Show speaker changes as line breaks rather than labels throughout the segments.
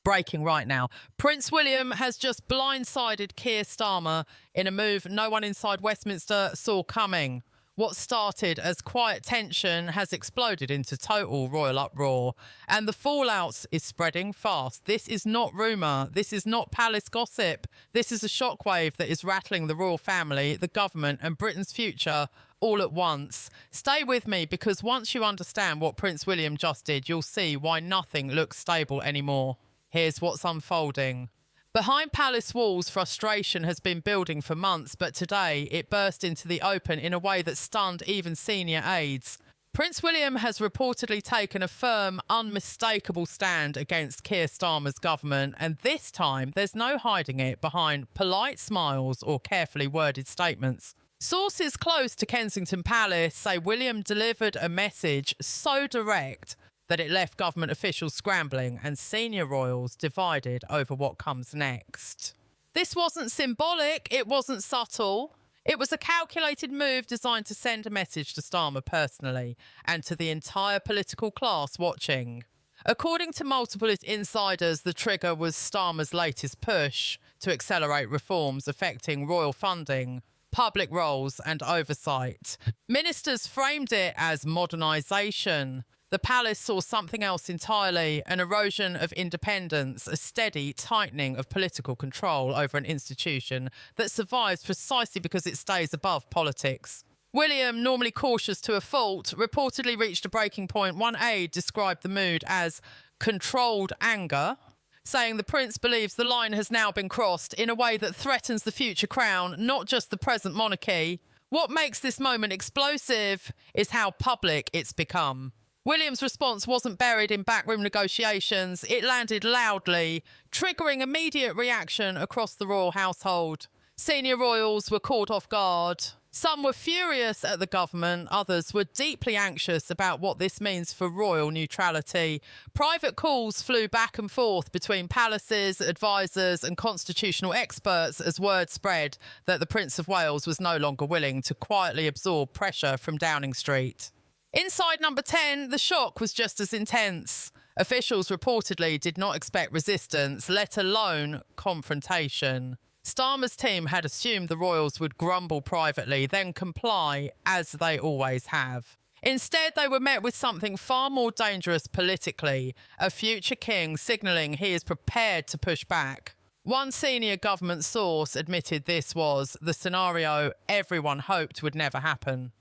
Breaking right now. Prince William has just blindsided Keir Starmer in a move no one inside Westminster saw coming. What started as quiet tension has exploded into total royal uproar, and the fallout is spreading fast. This is not rumour. This is not palace gossip. This is a shockwave that is rattling the royal family, the government, and Britain's future all at once. Stay with me, because once you understand what Prince William just did, you'll see why nothing looks stable anymore. Here's what's unfolding. Behind palace walls, frustration has been building for months, but today it burst into the open in a way that stunned even senior aides. Prince William has reportedly taken a firm, unmistakable stand against Keir Starmer's government, and this time there's no hiding it behind polite smiles or carefully worded statements. Sources close to Kensington Palace say William delivered a message so direct that it left government officials scrambling and senior royals divided over what comes next. This wasn't symbolic, it wasn't subtle. It was a calculated move designed to send a message to Starmer personally and to the entire political class watching. According to multiple insiders, the trigger was Starmer's latest push to accelerate reforms affecting royal funding, public roles and oversight. Ministers framed it as modernisation. The palace saw something else entirely: an erosion of independence, a steady tightening of political control over an institution that survives precisely because it stays above politics. William, normally cautious to a fault, reportedly reached a breaking point. One aide described the mood as controlled anger, saying the prince believes the line has now been crossed in a way that threatens the future crown, not just the present monarchy. What makes this moment explosive is how public it's become. William's response wasn't buried in backroom negotiations. It landed loudly, triggering immediate reaction across the royal household. Senior royals were caught off guard. Some were furious at the government, others were deeply anxious about what this means for royal neutrality. Private calls flew back and forth between palaces, advisors and constitutional experts as word spread that the Prince of Wales was no longer willing to quietly absorb pressure from Downing Street. Inside Number 10, the shock was just as intense. Officials reportedly did not expect resistance, let alone confrontation. Starmer's team had assumed the royals would grumble privately, then comply, as they always have. Instead, they were met with something far more dangerous politically: a future king signalling he is prepared to push back. One senior government source admitted this was the scenario everyone hoped would never happen.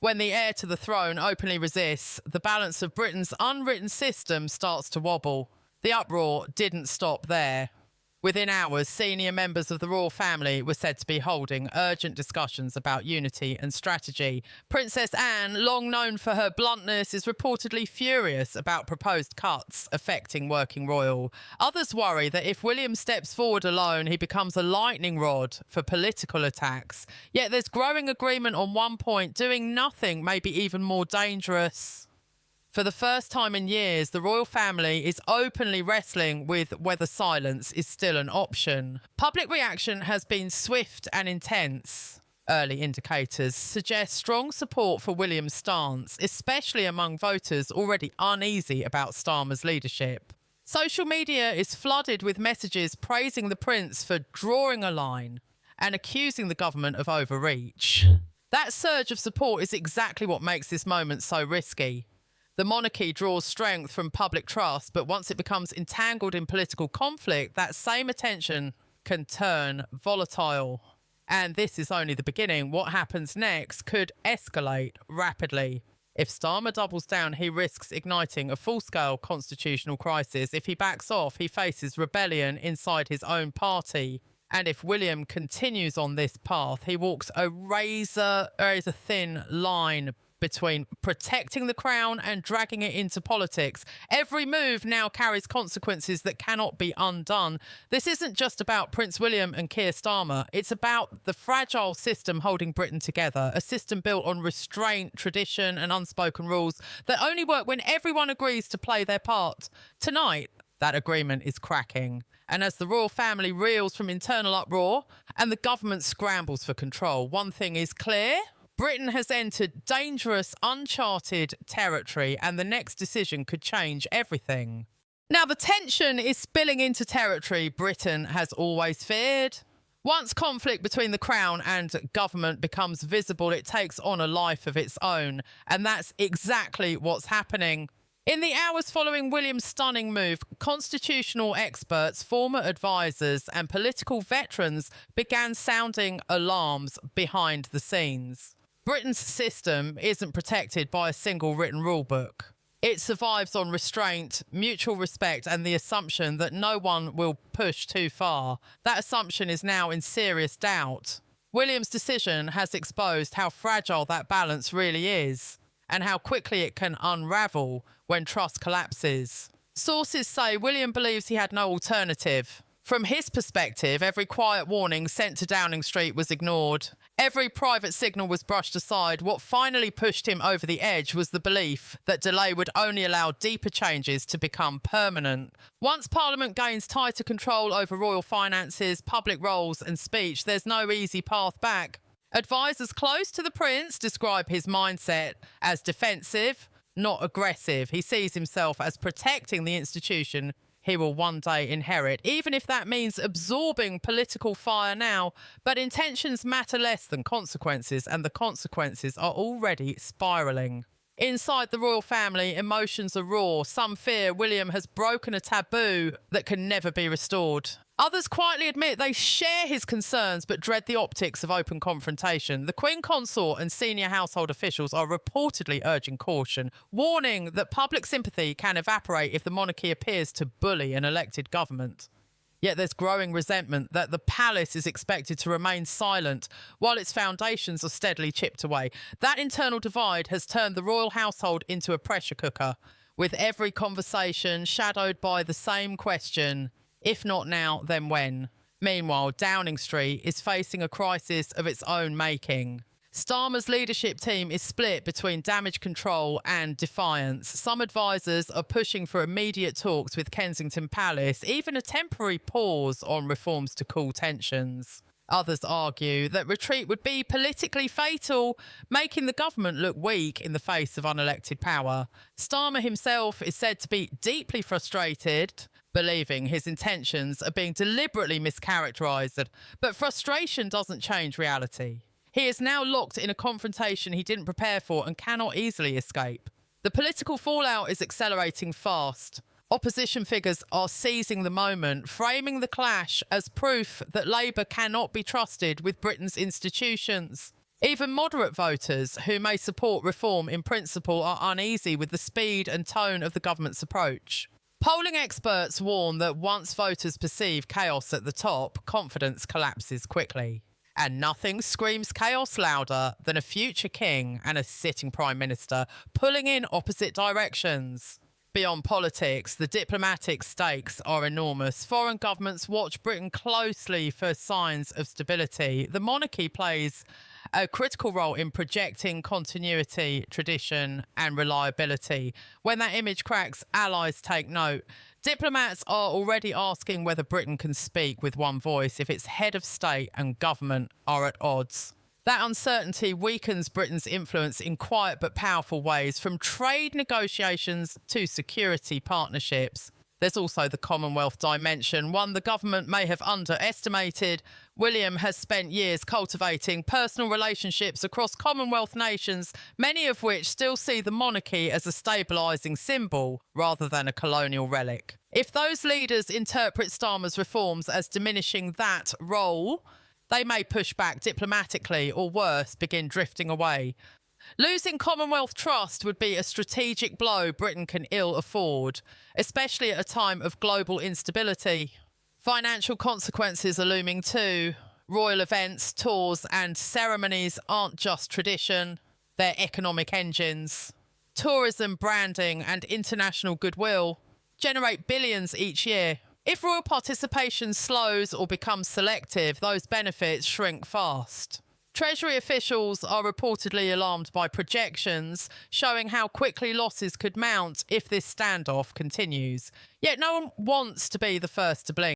When the heir to the throne openly resists, the balance of Britain's unwritten system starts to wobble. The uproar didn't stop there. Within hours, senior members of the royal family were said to be holding urgent discussions about unity and strategy. Princess Anne, long known for her bluntness, is reportedly furious about proposed cuts affecting working royal. Others worry that if William steps forward alone, he becomes a lightning rod for political attacks. Yet there's growing agreement on one point: doing nothing may be even more dangerous. For the first time in years, the royal family is openly wrestling with whether silence is still an option. Public reaction has been swift and intense. Early indicators suggest strong support for William's stance, especially among voters already uneasy about Starmer's leadership. Social media is flooded with messages praising the prince for drawing a line and accusing the government of overreach. That surge of support is exactly what makes this moment so risky. The monarchy draws strength from public trust, but once it becomes entangled in political conflict, that same attention can turn volatile. And this is only the beginning. What happens next could escalate rapidly. If Starmer doubles down, he risks igniting a full-scale constitutional crisis. If he backs off, he faces rebellion inside his own party. And if William continues on this path, he walks a razor-thin line between protecting the crown and dragging it into politics. Every move now carries consequences that cannot be undone. This isn't just about Prince William and Keir Starmer. It's about the fragile system holding Britain together, a system built on restraint, tradition and unspoken rules that only work when everyone agrees to play their part. Tonight, that agreement is cracking. And as the royal family reels from internal uproar and the government scrambles for control, one thing is clear: Britain has entered dangerous, uncharted territory, and the next decision could change everything. Now, the tension is spilling into territory Britain has always feared. Once conflict between the Crown and government becomes visible, it takes on a life of its own. And that's exactly what's happening. In the hours following William's stunning move, constitutional experts, former advisors, and political veterans began sounding alarms behind the scenes. Britain's system isn't protected by a single written rule book. It survives on restraint, mutual respect, and the assumption that no one will push too far. That assumption is now in serious doubt. William's decision has exposed how fragile that balance really is, and how quickly it can unravel when trust collapses. Sources say William believes he had no alternative. From his perspective, every quiet warning sent to Downing Street was ignored. Every private signal was brushed aside. What finally pushed him over the edge was the belief that delay would only allow deeper changes to become permanent. Once Parliament gains tighter control over royal finances, public roles and speech, there's no easy path back. Advisors close to the Prince describe his mindset as defensive, not aggressive. He sees himself as protecting the institution he will one day inherit, even if that means absorbing political fire now. But intentions matter less than consequences, and the consequences are already spiralling. Inside the royal family, emotions are raw. Some fear William has broken a taboo that can never be restored. Others quietly admit they share his concerns but dread the optics of open confrontation. The Queen Consort and senior household officials are reportedly urging caution, warning that public sympathy can evaporate if the monarchy appears to bully an elected government. Yet there's growing resentment that the palace is expected to remain silent while its foundations are steadily chipped away. That internal divide has turned the royal household into a pressure cooker, with every conversation shadowed by the same question: if not now, then when? Meanwhile, Downing Street is facing a crisis of its own making. Starmer's leadership team is split between damage control and defiance. Some advisors are pushing for immediate talks with Kensington Palace, even a temporary pause on reforms to cool tensions. Others argue that retreat would be politically fatal, making the government look weak in the face of unelected power. Starmer himself is said to be deeply frustrated, believing his intentions are being deliberately mischaracterised. But frustration doesn't change reality. He is now locked in a confrontation he didn't prepare for and cannot easily escape. The political fallout is accelerating fast. Opposition figures are seizing the moment, framing the clash as proof that Labour cannot be trusted with Britain's institutions. Even moderate voters who may support reform in principle are uneasy with the speed and tone of the government's approach. Polling experts warn that once voters perceive chaos at the top, confidence collapses quickly. And nothing screams chaos louder than a future king and a sitting prime minister pulling in opposite directions. Beyond politics, the diplomatic stakes are enormous. Foreign governments watch Britain closely for signs of stability. The monarchy plays a critical role in projecting continuity, tradition and reliability. When that image cracks, allies take note. Diplomats are already asking whether Britain can speak with one voice if its head of state and government are at odds. That uncertainty weakens Britain's influence in quiet but powerful ways, from trade negotiations to security partnerships. There's also the Commonwealth dimension, one the government may have underestimated. William has spent years cultivating personal relationships across Commonwealth nations, many of which still see the monarchy as a stabilising symbol rather than a colonial relic. If those leaders interpret Starmer's reforms as diminishing that role, they may push back diplomatically or worse, begin drifting away. Losing Commonwealth trust would be a strategic blow Britain can ill afford, especially at a time of global instability. Financial consequences are looming too. Royal events, tours and ceremonies aren't just tradition, they're economic engines. Tourism, branding and international goodwill generate billions each year. If royal participation slows or becomes selective, those benefits shrink fast. Treasury officials are reportedly alarmed by projections showing how quickly losses could mount if this standoff continues. Yet no one wants to be the first to blink.